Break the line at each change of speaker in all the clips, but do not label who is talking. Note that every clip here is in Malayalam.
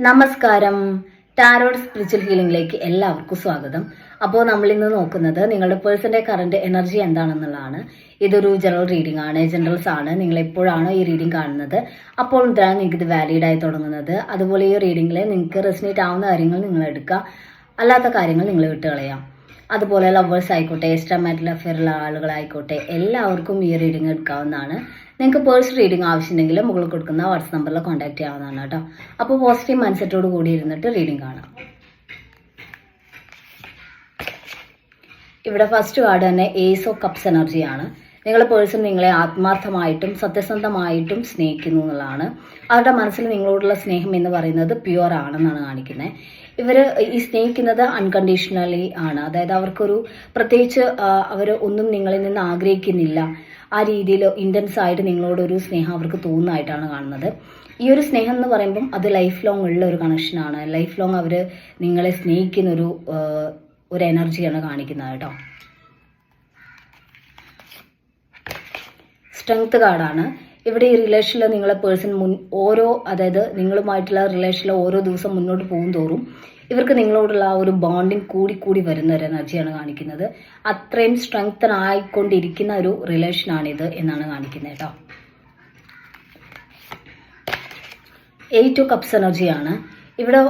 നമസ്കാരം. ടാരോട്ട് സ്പിരിച്വൽ ഹീലിംഗിലേക്ക് എല്ലാവർക്കും സ്വാഗതം. അപ്പോൾ നമ്മൾ ഇന്ന് നോക്കുന്നത് നിങ്ങളുടെ പേഴ്സന്റെ കറന്റ് എനർജി എന്താണെന്നുള്ളതാണ്. ഇതൊരു ജനറൽ റീഡിംഗ് ആണ്, ജനറൽസ് ആണ്. നിങ്ങൾ എപ്പോഴാണോ ഈ റീഡിംഗ് കാണുന്നത് അപ്പോൾ മുതലാണ് നിങ്ങൾക്ക് ഇത് വാലിഡ് ആയി തുടങ്ങുന്നത്. അതുപോലെ ഈ റീഡിംഗിൽ നിങ്ങൾക്ക് റെസിനേറ്റ് ആവുന്ന കാര്യങ്ങൾ നിങ്ങൾ എടുക്കുക, അല്ലാത്ത കാര്യങ്ങൾ നിങ്ങൾ വിട്ടുകളയാം. അതുപോലെ ലവേഴ്സ് ആയിക്കോട്ടെ, എക്സ്ട്രാ മാരിറ്റൽ അഫെയറുള്ള ആളുകളായിക്കോട്ടെ, എല്ലാവർക്കും ഈ റീഡിംഗ് എടുക്കാവുന്നതാണ്. നിങ്ങൾക്ക് പേഴ്സണൽ റീഡിംഗ് ആവശ്യമുണ്ടെങ്കിൽ മുകളിൽ കൊടുക്കുന്ന വാട്സ്ആപ്പ് നമ്പറിൽ കോൺടാക്ട് ചെയ്യാവുന്നതാണ് കേട്ടോ. അപ്പോൾ പോസിറ്റീവ് മൈൻഡ് സെറ്റോട് കൂടി ഇരുന്നിട്ട് റീഡിംഗ് കാണാം. ഇവിടെ ഫസ്റ്റ് കാർഡ് തന്നെ ഏസ് ഓഫ് കപ്സ് എനർജിയാണ്. നിങ്ങളുടെ പേഴ്സൺ നിങ്ങളെ ആത്മാർത്ഥമായിട്ടും സത്യസന്ധമായിട്ടും സ്നേഹിക്കുന്നു എന്നുള്ളതാണ്. അവരുടെ മനസ്സിൽ നിങ്ങളോടുള്ള സ്നേഹം എന്ന് പറയുന്നത് പ്യുവർ ആണെന്നാണ് കാണിക്കുന്നത്. ഇവർ ഈ സ്നേഹിക്കുന്നത് അൺകണ്ടീഷണലി ആണ്. അതായത് അവർക്കൊരു പ്രത്യേകിച്ച് അവർ ഒന്നും നിങ്ങളിൽ നിന്ന് ആഗ്രഹിക്കുന്നില്ല. ആ രീതിയിൽ ഇൻറ്റൻസ് ആയിട്ട് നിങ്ങളോടൊരു സ്നേഹം അവർക്ക് തോന്നുന്നതായിട്ടാണ് കാണുന്നത്. ഈ ഒരു സ്നേഹം എന്ന് പറയുമ്പം അത് ലൈഫ് ലോങ് ഉള്ള ഒരു കണക്ഷനാണ്. ലൈഫ് ലോങ് അവർ നിങ്ങളെ സ്നേഹിക്കുന്ന ഒരു എനർജിയാണ് കാണിക്കുന്നത് കേട്ടോ. സ്ട്രെങ്ത് കാർഡാണ്. ഇവിടെ ഈ റിലേഷനിൽ നിങ്ങളെ പേഴ്സൺ അതായത് നിങ്ങളുമായിട്ടുള്ള റിലേഷനിൽ ഓരോ ദിവസം മുന്നോട്ട് പോകും തോറും ഇവർക്ക് നിങ്ങളോടുള്ള ആ ഒരു ബോണ്ടിങ് കൂടി വരുന്ന ഒരു എനർജിയാണ് കാണിക്കുന്നത്. അത്രയും സ്ട്രെങ്തൻ ആയിക്കൊണ്ടിരിക്കുന്ന ഒരു റിലേഷനാണിത് എന്നാണ് കാണിക്കുന്നത് കേട്ടോ. 8 ഓഫ് കപ്സ് എനർജിയാണ്. ഇവിടെ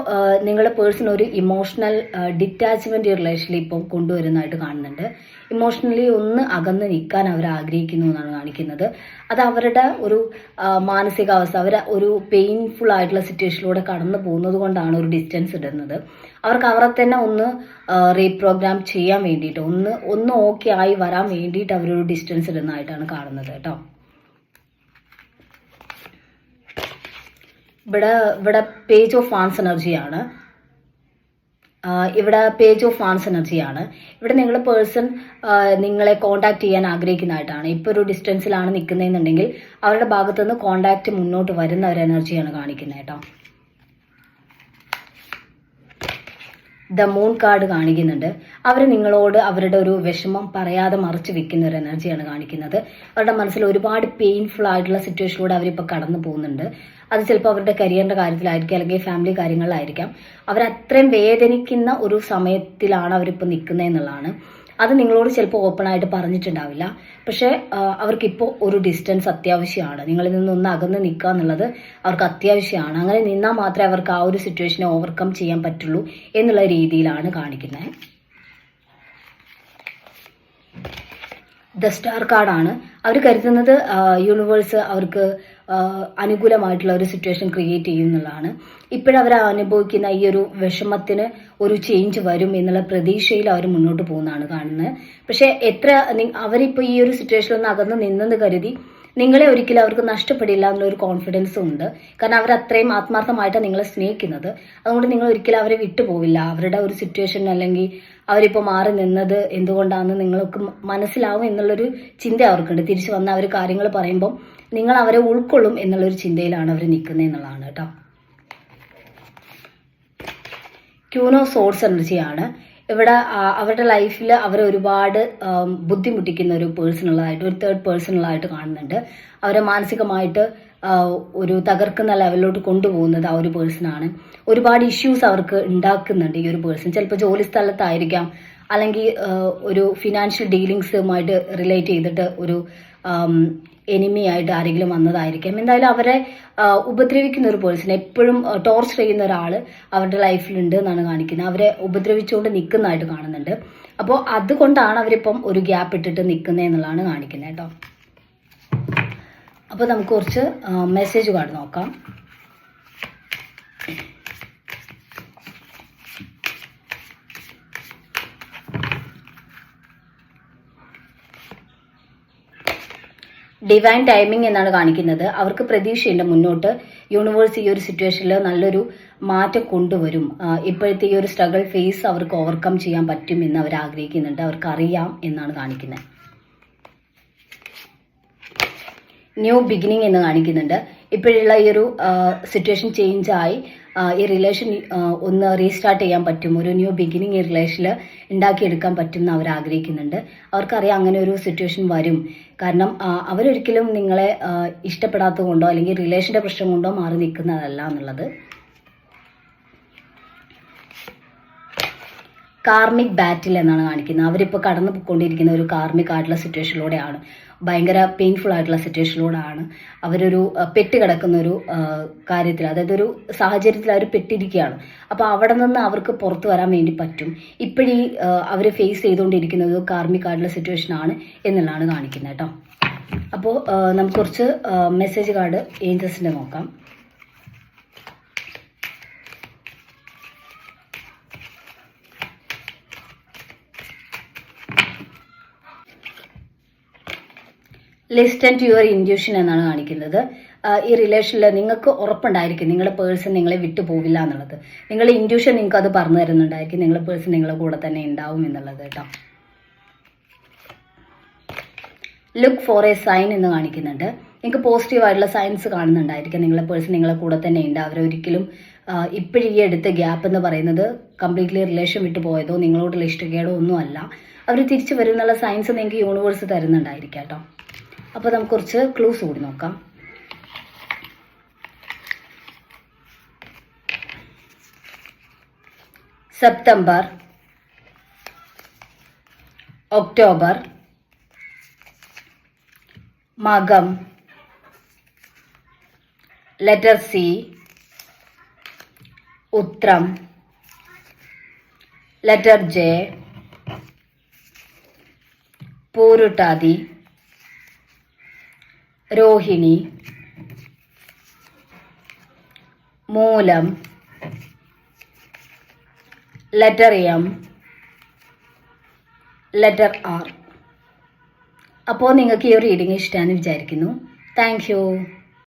നിങ്ങളുടെ പേഴ്സൺ ഒരു ഇമോഷണൽ ഡിറ്റാച്ച്മെന്റ് റിലേഷനിൽ ഇപ്പം കൊണ്ടുവരുന്നതായിട്ട് കാണുന്നുണ്ട്. ഇമോഷണലി ഒന്ന് അകന്ന് നിൽക്കാൻ അവർ ആഗ്രഹിക്കുന്നു എന്നാണ് കാണിക്കുന്നത്. അത് അവരുടെ ഒരു മാനസികാവസ്ഥ, അവർ ഒരു പെയിൻഫുൾ ആയിട്ടുള്ള സിറ്റുവേഷനിലൂടെ കടന്നു പോകുന്നത് കൊണ്ടാണ് ഒരു ഡിസ്റ്റൻസ് ഇടുന്നത്. അവർക്ക് അവരെ തന്നെ ഒന്ന് റീപ്രോഗ്രാം ചെയ്യാൻ വേണ്ടിയിട്ട്, ഒന്ന് ഓക്കെ ആയി വരാൻ വേണ്ടിയിട്ട് അവരൊരു ഡിസ്റ്റൻസ് ഇടുന്നതായിട്ടാണ് കാണുന്നത് കേട്ടോ. ഇവിടെ പേജ് ഓഫ് വാൻസ് എനർജിയാണ്. ഇവിടെ നിങ്ങളുടെ പേഴ്സൺ നിങ്ങളെ കോണ്ടാക്ട് ചെയ്യാൻ ആഗ്രഹിക്കുന്നതായിട്ടാണ്. ഇപ്പോൾ ഒരു ഡിസ്റ്റൻസിലാണ് നിൽക്കുന്നതെന്നുണ്ടെങ്കിൽ അവരുടെ ഭാഗത്തുനിന്ന് കോണ്ടാക്ട് മുന്നോട്ട് വരുന്ന ഒരു എനർജിയാണ് കാണിക്കുന്നത് കേട്ടോ. ദ മൂൺ കാർഡ് കാണിക്കുന്നുണ്ട്. അവർ നിങ്ങളോട് അവരുടെ ഒരു വിഷമം പറയാതെ മറച്ചു വെക്കുന്ന ഒരു എനർജിയാണ് കാണിക്കുന്നത്. അവരുടെ മനസ്സിൽ ഒരുപാട് പെയിൻഫുൾ ആയിട്ടുള്ള സിറ്റുവേഷനിലൂടെ അവരിപ്പോൾ കടന്നു പോകുന്നുണ്ട്. അത് ചിലപ്പോൾ അവരുടെ കരിയറിന്റെ കാര്യത്തിലായിരിക്കാം, അല്ലെങ്കിൽ ഫാമിലി കാര്യങ്ങളിലായിരിക്കാം. അവരത്രയും വേദനിക്കുന്ന ഒരു സമയത്തിലാണ് അവരിപ്പോൾ നിൽക്കുന്നതെന്നുള്ളതാണ്. അത് നിങ്ങളോട് ചിലപ്പോൾ ഓപ്പൺ ആയിട്ട് പറഞ്ഞിട്ടുണ്ടാവില്ല. പക്ഷേ അവർക്കിപ്പോൾ ഒരു ഡിസ്റ്റൻസ് അത്യാവശ്യമാണ്. നിങ്ങളിൽ നിന്നൊന്ന് അകന്ന് നിൽക്കുക എന്നുള്ളത് അവർക്ക് അത്യാവശ്യമാണ്. അങ്ങനെ നിന്നാൽ മാത്രമേ അവർക്ക് ആ ഒരു സിറ്റുവേഷനെ ഓവർകം ചെയ്യാൻ പറ്റുള്ളൂ എന്നുള്ള രീതിയിലാണ് കാണിക്കുന്നത്. ദ സ്റ്റാർ കാർഡാണ്. അവർ കരുതുന്നത് യൂണിവേഴ്സ് അവർക്ക് അനുകൂലമായിട്ടുള്ള ഒരു സിറ്റുവേഷൻ ക്രിയേറ്റ് ചെയ്യുന്നതാണ്. ഇപ്പോഴവർ അനുഭവിക്കുന്ന ഈ ഒരു വിഷമത്തിന് ഒരു ചേഞ്ച് വരും എന്നുള്ള പ്രതീക്ഷയിൽ അവർ മുന്നോട്ട് പോകുന്നതാണ് കാണുന്നത്. പക്ഷെ അവരിപ്പോൾ ഈ ഒരു സിറ്റുവേഷനിൽ അകന്ന് നിന്നെന്ന് കരുതി നിങ്ങളെ ഒരിക്കലും അവർക്ക് നഷ്ടപ്പെടില്ല എന്നുള്ളൊരു കോൺഫിഡൻസും ഉണ്ട്. കാരണം അവർ അത്രയും ആത്മാർത്ഥമായിട്ടാണ് നിങ്ങളെ സ്നേഹിക്കുന്നത്. അതുകൊണ്ട് നിങ്ങൾ ഒരിക്കലും അവരെ വിട്ടുപോവില്ല. അവരുടെ ഒരു സിറ്റുവേഷൻ അല്ലെങ്കിൽ അവരിപ്പോൾ മാറി നിന്നത് എന്തുകൊണ്ടാണെന്ന് നിങ്ങൾക്ക് മനസ്സിലാവും എന്നുള്ളൊരു ചിന്ത അവർക്കുണ്ട്. തിരിച്ചു വന്ന അവർ കാര്യങ്ങൾ പറയുമ്പം നിങ്ങൾ അവരെ ഉൾക്കൊള്ളും എന്നുള്ളൊരു ചിന്തയിലാണ് അവർ നിൽക്കുന്നത് എന്നുള്ളതാണ് കേട്ടോ. ക്യൂൻ ഓഫ് സോർഡ്സ് എനർജിയാണ്. ഇവിടെ അവരുടെ ലൈഫിൽ അവരെ ഒരുപാട് ബുദ്ധിമുട്ടിക്കുന്ന ഒരു പേഴ്സണലായിട്ട്, ഒരു തേർഡ് പേഴ്സണലായിട്ട് കാണുന്നുണ്ട്. അവരെ മാനസികമായിട്ട് ഒരു തകർക്കുന്ന ലെവലിലോട്ട് കൊണ്ടുപോകുന്നത് ആ ഒരു പേഴ്സണാണ്. ഒരുപാട് ഇഷ്യൂസ് അവർക്ക് ഉണ്ടാക്കുന്നുണ്ട് ഈ ഒരു പേഴ്സൺ. ചിലപ്പോൾ ജോലി സ്ഥലത്തായിരിക്കാം, അല്ലെങ്കിൽ ഒരു ഫിനാൻഷ്യൽ ഡീലിങ്സുമായിട്ട് റിലേറ്റ് ചെയ്തിട്ട് ഒരു എനിമി ആയിട്ട് ആരെങ്കിലും വന്നതായിരിക്കാം. എന്തായാലും അവരെ ഉപദ്രവിക്കുന്ന ഒരു പേഴ്സൺ, എപ്പോഴും ടോർച്ചർ ചെയ്യുന്ന ഒരാൾ അവരുടെ ലൈഫിലുണ്ട് എന്നാണ് കാണിക്കുന്നത്. അവരെ ഉപദ്രവിച്ചുകൊണ്ട് നിൽക്കുന്നതായിട്ട് കാണുന്നുണ്ട്. അപ്പോൾ അതുകൊണ്ടാണ് അവരിപ്പം ഒരു ഗ്യാപ്പ് ഇട്ടിട്ട് നിൽക്കുന്നത് എന്നുള്ളതാണ് കാണിക്കുന്നത് കേട്ടോ. അപ്പോൾ നമുക്ക് കുറച്ച് മെസ്സേജ് കാർഡ് നോക്കാം. ഡിവൈൻ ടൈമിംഗ് എന്നാണ് കാണിക്കുന്നത്. അവർക്ക് പ്രതീക്ഷയുണ്ട് മുന്നോട്ട്. യൂണിവേഴ്സ് ഈ ഒരു സിറ്റുവേഷനിൽ നല്ലൊരു മാറ്റം കൊണ്ടുവരും. ഇപ്പോഴത്തെ ഈ ഒരു സ്ട്രഗിൾ ഫേസ് അവർക്ക് ഓവർകം ചെയ്യാൻ പറ്റും എന്ന് അവർ ആഗ്രഹിക്കുന്നുണ്ട്. അവർക്ക് അറിയാം എന്നാണ് കാണിക്കുന്നത്. ന്യൂ ബിഗിനിങ് എന്ന് കാണിക്കുന്നുണ്ട്. ഇപ്പോഴുള്ള ഈ ഒരു സിറ്റുവേഷൻ ചേഞ്ചായി ഈ റിലേഷൻ ഒന്ന് റീസ്റ്റാർട്ട് ചെയ്യാൻ പറ്റും, ഒരു ന്യൂ ബിഗിനിങ് ഈ റിലേഷനിൽ ഉണ്ടാക്കിയെടുക്കാൻ പറ്റും എന്ന് അവർ ആഗ്രഹിക്കുന്നുണ്ട്. അവർക്കറിയാം അങ്ങനെ ഒരു സിറ്റുവേഷൻ വരും. കാരണം അവരൊരിക്കലും നിങ്ങളെ ഇഷ്ടപ്പെടാത്തത് കൊണ്ടോ അല്ലെങ്കിൽ റിലേഷൻ്റെ പ്രശ്നം കൊണ്ടോ മാറി നിൽക്കുന്നതല്ല എന്നുള്ളത്. കാർമിക് ബാറ്റിൽ എന്നാണ് കാണിക്കുന്നത്. അവരിപ്പോൾ കടന്നു പോയിക്കൊണ്ടിരിക്കുന്ന ഒരു കാർമിക് ആയിട്ടുള്ള സിറ്റുവേഷനിലൂടെയാണ്, ഭയങ്കര പെയിൻഫുൾ ആയിട്ടുള്ള സിറ്റുവേഷനിലൂടെയാണ് അവരൊരു പെട്ട് കിടക്കുന്ന ഒരു കാര്യത്തിൽ, അതായത് ഒരു സാഹചര്യത്തിൽ അവർ പെട്ടിരിക്കുകയാണ്. അപ്പോൾ അവിടെ നിന്ന് അവർക്ക് പുറത്തു വരാൻ വേണ്ടി പറ്റും. ഇപ്പോഴീ അവർ ഫേസ് ചെയ്തുകൊണ്ടിരിക്കുന്നത് കാർമിക് ആയിട്ടുള്ള സിറ്റുവേഷനാണ് എന്നുള്ളതാണ് കാണിക്കുന്നത് കേട്ടോ. അപ്പോൾ നമുക്ക് കുറച്ച് മെസ്സേജ് കാർഡ് ഏഞ്ചൽസിൻ്റെ നോക്കാം. ലിസ്റ്റൻ ടു യുവർ ഇൻഡ്യൂഷൻ എന്നാണ് കാണിക്കുന്നത്. ഈ റിലേഷനിൽ നിങ്ങൾക്ക് ഉറപ്പുണ്ടായിരിക്കും നിങ്ങളുടെ പേഴ്സൺ നിങ്ങളെ വിട്ടു പോവില്ല എന്നുള്ളത്. നിങ്ങളുടെ ഇൻഡ്യൂഷൻ നിങ്ങൾക്ക് അത് പറഞ്ഞു തരുന്നുണ്ടായിരിക്കും നിങ്ങളുടെ പേഴ്സൺ നിങ്ങളുടെ കൂടെ തന്നെ ഉണ്ടാവും എന്നുള്ളത് കേട്ടോ. ലുക്ക് ഫോർ എ സൈൻ എന്ന് കാണിക്കുന്നുണ്ട്. നിങ്ങൾക്ക് പോസിറ്റീവായിട്ടുള്ള സൈൻസ് കാണുന്നുണ്ടായിരിക്കും നിങ്ങളുടെ പേഴ്സൺ നിങ്ങളുടെ കൂടെ തന്നെ ഉണ്ട്. അവരൊരിക്കലും ഇപ്പോഴീ എടുത്ത ഗ്യാപ്പ് എന്ന് പറയുന്നത് കംപ്ലീറ്റ്ലി റിലേഷൻ വിട്ടു പോയതോ നിങ്ങളോടുള്ള ഇഷ്ടക്കേടോ ഒന്നും അല്ല. അവർ തിരിച്ചു വരുന്നുള്ള സൈൻസ് നിങ്ങൾക്ക് യൂണിവേഴ്സ് തരുന്നുണ്ടായിരിക്കാം കേട്ടോ. അപ്പോൾ നമുക്ക് കുറച്ച് ക്ലൂസ് കൂടി നോക്കാം. സെപ്റ്റംബർ, ഒക്ടോബർ, മകം, ലെറ്റർ സി, ഉത്രം, ലെറ്റർ ജെ, പൂരുട്ടാതി, രോഹിണി, മൂലം, ലെറ്റർ എം, ലെറ്റർ ആർ. അപ്പോൾ നിങ്ങൾക്ക് ഈ ഒരു റീഡിംഗ് ഇഷ്ടമാണെന്ന് വിചാരിക്കുന്നു. Thank you.